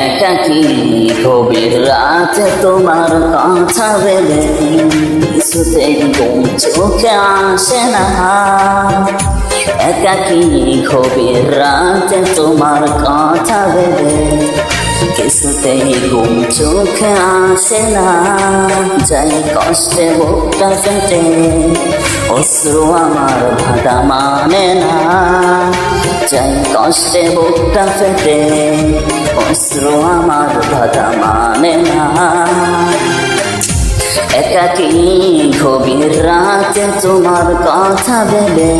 একাকী গভীর রাতে তোমার কথা ভেবে কিছুতেই ঘুম চোখে আসে না। একাকী গভীর রাতে তোমার কথা ভেবে কিছুতেই ঘুম চোখে আসে না। যাই কষ্টে বুকটা ফেটে অশ্রু আমার ভাটা মানে না। যাই কষ্টে বুকটা ফেটে অশ্রু আমার ভাটা মানে না। একাকী গভীর রাতে তোমার কথা ভেবে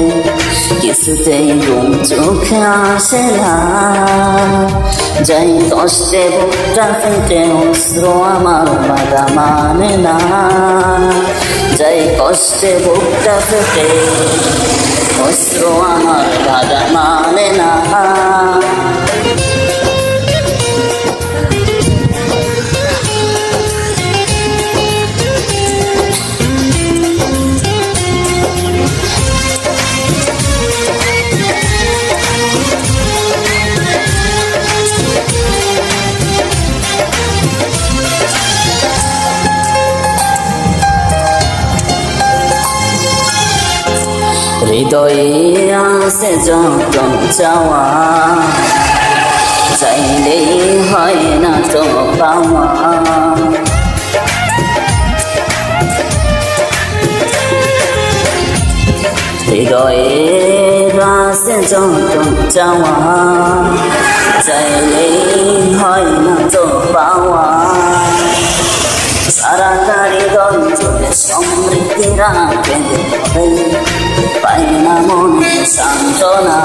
কিছুতেই ঘুম চোখে আসে না। যাই কষ্টে বুকটা ফেটে অশ্রু আমার ভাটা মানে না। যাই কষ্টে বুকটা ফেটে অশ্রু আমার ভাটা মানে না। হৃদয়ে আছে যত চাওয়া, চাইলেই হয় না তো পাওয়া। হৃদয়ে আছে যত চাওয়া, চাইলেই হয় না তো পাওয়া। সারা হৃদয় জুড়ে সমৃদ্ধি রাখে পাই না মনে সান্ত্বনা।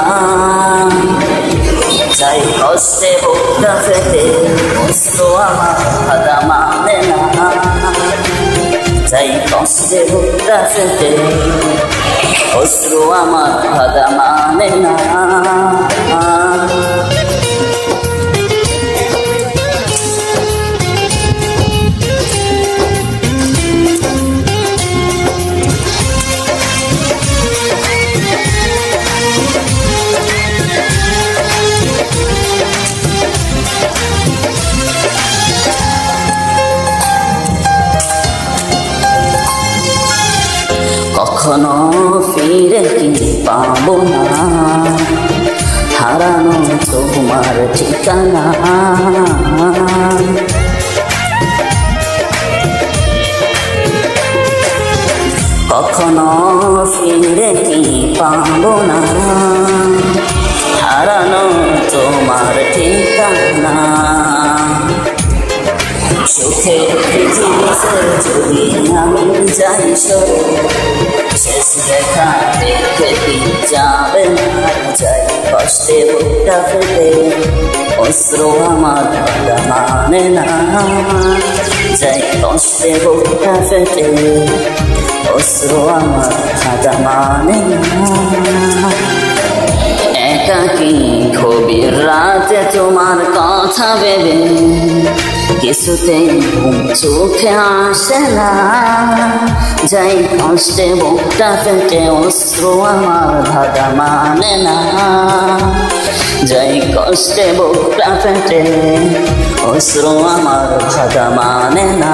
যাই কষ্টে বুকটা ফেটে অশ্রু আমার ভাটা মানে না। যাই কষ্টে বুকটা ফেটে অশ্রু আমার ভাটা মানে না। কখনো ফিরে কি পাবো না, হারানো তোমার ঠিকানা। কখনো ফিরে কি পাবো না, হারানো তোমার ঠিকানা। চোখে পৃথিবী যদি আমি যাই শেষ দেখা দেখে কি যাবে না। যাই কষ্টে বুকটা ফেটে অশ্রু আমার ভাটা মানে না। যাই কষ্টে বুকটা ফেটে অশ্রু আমার ভাটা মানে না। একাকী গভীর রাতে তোমার কথা ভেবে কিছুতেই ঘুম চোখে আসে না। যাই কষ্টে বুকটা ফেটে অশ্রু আমার ভাটা মানে না। যাই কষ্টে বুকটা ফেটে অশ্রু আমার ভাটা মানে না।